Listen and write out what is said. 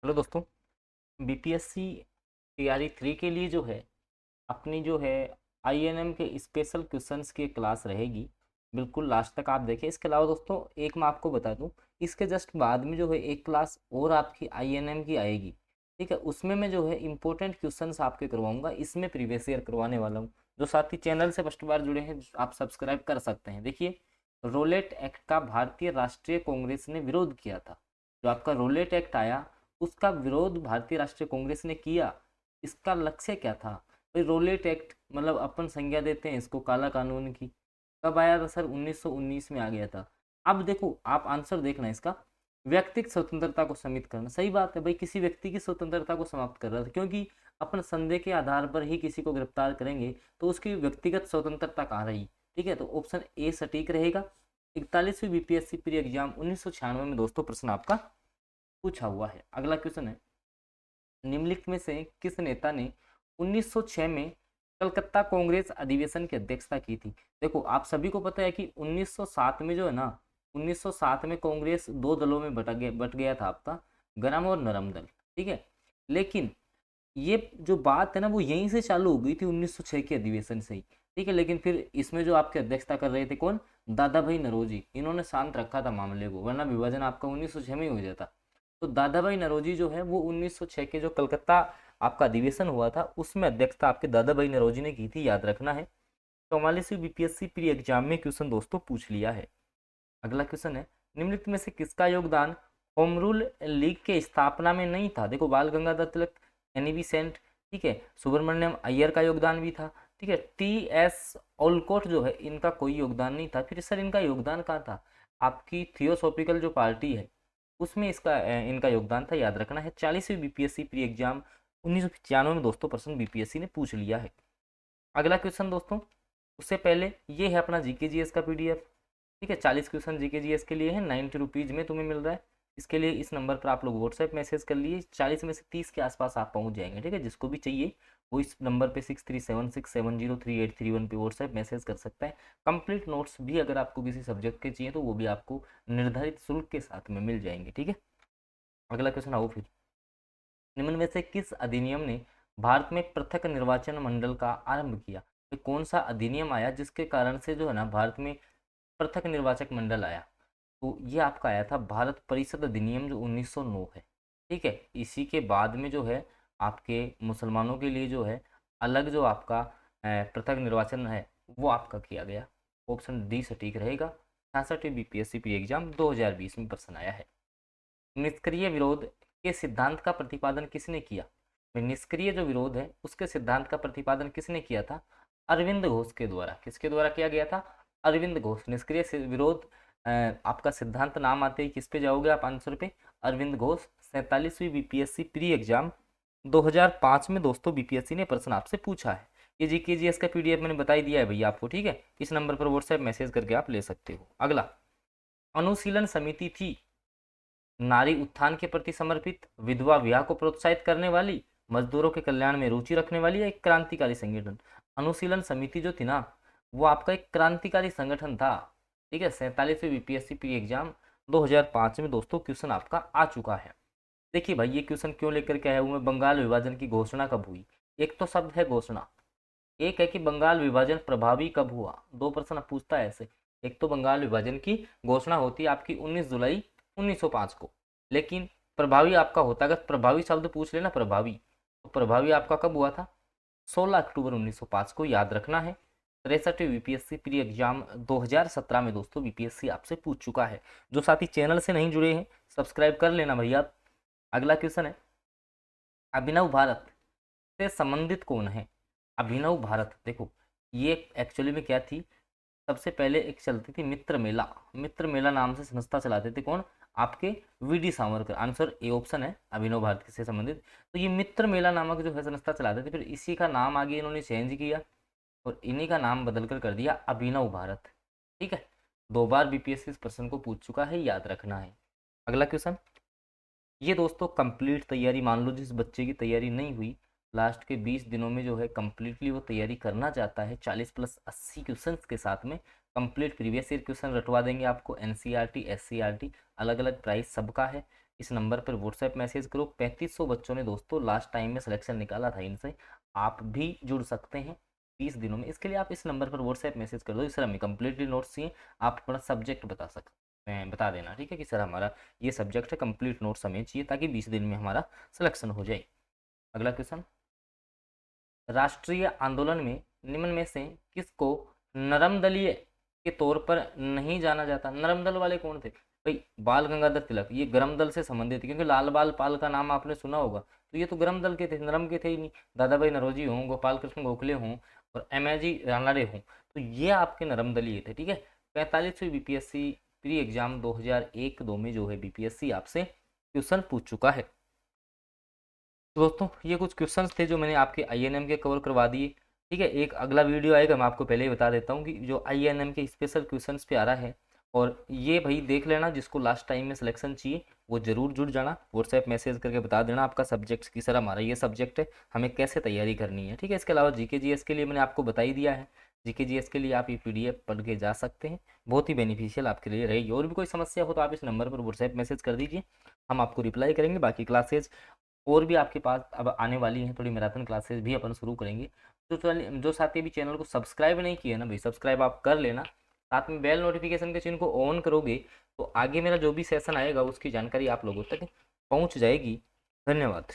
Hello दोस्तों। BPSC तैयारी 3 के लिए जो है अपनी जो है आईएनएम के स्पेशल क्वेश्चंस की क्लास रहेगी। बिल्कुल लास्ट तक आप देखें। इसके अलावा दोस्तों एक मैं आपको बता दूं, इसके जस्ट बाद में जो है एक क्लास और आपकी आईएनएम की आएगी। ठीक है, उसमें मैं जो है इंपॉर्टेंट क्वेश्चंस आपके करवाऊंगा। इसमें प्रीवियस ईयर करवाने वाला हूँ। जो साथी चैनल से फर्स्ट बार जुड़े हैं आप सब्सक्राइब कर सकते हैं। देखिए, रोलेट एक्ट का भारतीय राष्ट्रीय कांग्रेस ने विरोध किया था। जो आपका रोलेट एक्ट आया उसका विरोध भारतीय राष्ट्रीय कांग्रेस ने किया। इसका लक्ष्य क्या था भाई? रोलेट एक्ट मतलब अपन संज्ञा देते हैं इसको काला कानून की। कब आया था सर? 1919 में आ गया था। अब देखो आप आंसर देखना इसका। व्यक्तिगत स्वतंत्रता को सीमित करना, सही बात है भाई, किसी व्यक्ति की स्वतंत्रता को समाप्त कर रहा था, क्योंकि अपन संदेह के आधार पर ही किसी को गिरफ्तार करेंगे तो उसकी व्यक्तिगत स्वतंत्रता कहाँ रही। ठीक है, तो ऑप्शन ए सटीक रहेगा। 41वीं बीपीएससी प्री एग्जाम 1996 में दोस्तों प्रश्न आपका पूछा हुआ है। अगला क्वेश्चन है, निम्नलिखित में से किस नेता ने 1906 में कलकत्ता कांग्रेस अधिवेशन की अध्यक्षता की थी? देखो आप सभी को पता है कि 1907 में जो है ना, 1907 में कांग्रेस दो दलों में बट गया था आपका, गरम और नरम दल। ठीक है, लेकिन ये जो बात है ना वो यहीं से चालू हो गई थी 1906 के अधिवेशन से ही। ठीक है, लेकिन फिर इसमें जो आपकी अध्यक्षता कर रहे थे कौन? दादा भाई नरोजी। इन्होंने शांत रखा था मामले को, वरना विभाजन आपका 1906 में ही हो जाता। तो दादा भाई नरोजी जो है वो 1906 के जो कलकत्ता आपका अधिवेशन हुआ था उसमें अध्यक्षता आपके दादा भाई नरोजी ने की थी, याद रखना है। 44वीं बीपीएससी प्री एग्जाम में क्वेश्चन दोस्तों पूछ लिया है। अगला क्वेश्चन है, निम्नलिखित में से किसका योगदान होम रूल लीग के स्थापना में नहीं था? देखो बाल गंगाधर तिलक, एनी बेसेंट, ठीक है, सुब्रमण्यम अय्यर का योगदान भी था। ठीक है, टी एस ओलकोट जो है इनका कोई योगदान नहीं था। फिर सर इनका योगदान कहाँ था? आपकी थियोसॉफिकल जो पार्टी है उसमें इसका इनका योगदान था, याद रखना है। 40वीं बीपीएससी प्री एग्जाम 1995 में दोस्तों प्रश्न बीपीएससी ने पूछ लिया है। अगला क्वेश्चन दोस्तों, उससे पहले ये है अपना जीके जीएस का पीडीएफ। ठीक है, 40 क्वेश्चन जीके जीएस के लिए है, 90 रुपीज़ में तुम्हें मिल रहा है। इसके लिए इस नंबर पर आप लोग व्हाट्सएप मैसेज कर लिए, 40 में से 30 के आसपास आप पहुंच जाएंगे। ठीक है, जिसको भी चाहिए वो इस नंबर पे 6376703831 पे व्हाट्सएप मैसेज कर सकता है। कंप्लीट नोट्स भी अगर आपको किसी सब्जेक्ट के चाहिए तो वो भी आपको निर्धारित शुल्क के साथ में मिल जाएंगे। ठीक है, अगला क्वेश्चन आओ फिर। निम्न में से किस अधिनियम ने भारत में पृथक निर्वाचन मंडल का आरंभ किया? तो कौन सा अधिनियम आया जिसके कारण से जो है ना भारत में पृथक निर्वाचक मंडल आया? तो ये आपका आया था भारत परिषद अधिनियम जो 1909 है। ठीक है, इसी के बाद में जो है आपके मुसलमानों के लिए जो है अलग जो आपका पृथक निर्वाचन है वो आपका किया गया। ऑप्शन डी सटीक रहेगा। 66 बीपीएससी प्री एग्जाम 2020 में प्रश्न आया है। निष्क्रिय विरोध के सिद्धांत का प्रतिपादन किसने किया? निष्क्रिय जो विरोध है उसके सिद्धांत का प्रतिपादन किसने किया था? अरविंद घोष के द्वारा। किसके द्वारा किया गया था? अरविंद घोष। निष्क्रिय विरोध आपका सिद्धांत नाम आते ही किस पे जाओगे आप आंसर पे? अरविंद घोष। 47वीं बीपीएससी प्री एग्जाम 2005 में दोस्तों बीपीएससी ने प्रश्न आपसे पूछा है। ये जीके जीएस का पीडीएफ मैंने बता ही दिया है भैया आपको। ठीक है, इस नंबर पर व्हाट्सएप मैसेज करके आप ले सकते हो। अगला, अनुशीलन समिति थी नारी उत्थान के प्रति समर्पित, विधवा विवाह को प्रोत्साहित करने वाली, मजदूरों के कल्याण में रुचि रखने वाली, या एक क्रांतिकारी संगठन? अनुशीलन समिति जो थी ना वो आपका एक क्रांतिकारी संगठन था। ठीक है, 47वीं बीपीएससी प्री एग्जाम 2005 में दोस्तों क्वेश्चन आपका आ चुका है। देखिए भाई ये क्वेश्चन क्यों लेकर के आया हूँ मैं, बंगाल विभाजन की घोषणा कब हुई? एक तो शब्द है घोषणा, एक है कि बंगाल विभाजन प्रभावी कब हुआ। दो प्रश्न पूछता है ऐसे। एक तो बंगाल विभाजन की घोषणा होती है आपकी 19 जुलाई 1905 को, लेकिन प्रभावी आपका होता है, अगर प्रभावी शब्द पूछ लेना प्रभावी, तो प्रभावी आपका कब हुआ था? 16 अक्टूबर 1905 को, याद रखना है। 63 बीपीएससी प्री एग्जाम 2017 में दोस्तों बीपीएससी आपसे पूछ चुका है। जो साथी चैनल से नहीं जुड़े हैं सब्सक्राइब कर लेना भैया। अगला क्वेश्चन है, अभिनव भारत से संबंधित कौन है? अभिनव भारत, देखो ये एक्चुअली में क्या थी, सबसे पहले एक चलती थी मित्र मेला। मित्र मेला नाम से संस्था चलाते थे कौन? आपके VD Savarkar. Answer A option है अभिनव भारत से संबंधित। तो ये मित्र मेला नामक जो है संस्था चलाते थे, फिर इसी का नाम आगे इन्होंने चेंज किया और इन्हीं का नाम बदल कर दिया अभिनव भारत। ठीक है, 2 बार बीपीएससी इस प्रश्न को पूछ चुका है, याद रखना है। अगला क्वेश्चन, ये दोस्तों कंप्लीट तैयारी, मान लो जिस बच्चे की तैयारी नहीं हुई लास्ट के 20 दिनों में जो है कंप्लीटली वो तैयारी करना चाहता है 40 प्लस 80 क्वेश्चंस के साथ में, कंप्लीट प्रीवियस ईयर क्वेश्चन रटवा देंगे आपको। एनसीईआरटी एससीईआरटी अलग अलग प्राइस सबका है। इस नंबर पर व्हाट्सएप मैसेज करो। 3500 बच्चों ने दोस्तों लास्ट टाइम में सिलेक्शन निकाला था इनसे, आप भी जुड़ सकते हैं 30 दिनों में। इसके लिए आप इस नंबर पर व्हाट्सएप मैसेज कर दो, सर हमें कंप्लीटली नोट्स चाहिए, आप अपना सब्जेक्ट बता सकते हैं, बता देना, ठीक है, कि सर हमारा ये सब्जेक्ट है, कंप्लीट नोट्स हमें चाहिए ताकि 20 दिन में हमारा सिलेक्शन हो जाए। अगला क्वेश्चन, राष्ट्रीय आंदोलन में निम्न में से किसको नरम दलीय के तौर पर नहीं जाना जाता? नरम दल वाले कौन थे भाई? बाल गंगाधर तिलक, ये गरम दल से संबंधित है, क्योंकि लाल बाल पाल का नाम आपने सुना होगा, तो ये तो गरम दल के थे, नरम के थे ही नहीं। दादा भाई नरोजी हों, गोपाल कृष्ण गोखले हों और एमएजी रानड़े हों, तो ये आपके नरम दलीय थे, ठीक है। 45वीं बीपीएससी प्री एग्जाम 2001-2 में जो है बीपीएससी आपसे क्वेश्चन पूछ चुका है। तो दोस्तों ये कुछ क्वेश्चंस थे जो मैंने आपके आईएनएम के कवर करवा दिए, ठीक है। एक अगला वीडियो आएगा, मैं आपको पहले ही बता देता हूँ कि जो आईएनएम के स्पेशल क्वेश्चंस पे आ रहा है, और ये भाई देख लेना, जिसको लास्ट टाइम में सिलेक्शन चाहिए वो जरूर जुड़ जाना, व्हाट्सएप मैसेज करके बता देना आपका सब्जेक्ट की, सर हमारा ये सब्जेक्ट है, हमें कैसे तैयारी करनी है, ठीक है। इसके अलावा जीके जीएस के लिए मैंने आपको बता ही दिया है, जीके जीएस के लिए आप ये पीडीएफ पढ़ के जा सकते हैं, बहुत ही बेनिफिशियल आपके लिए रहेगी। और भी कोई समस्या हो तो आप इस नंबर पर व्हाट्सएप मैसेज कर दीजिए, हम आपको रिप्लाई करेंगे। बाकी क्लासेज और भी आपके पास अब आने वाली हैं, थोड़ी मैराथन क्लासेस भी अपन शुरू करेंगे। तो चलिए, जो साथी अभी चैनल को सब्सक्राइब नहीं किया ना भाई, सब्सक्राइब आप कर लेना, साथ में बेल नोटिफिकेशन के चिन्ह को ऑन करोगे तो आगे मेरा जो भी सेशन आएगा उसकी जानकारी आप लोगों तक पहुंच जाएगी। धन्यवाद।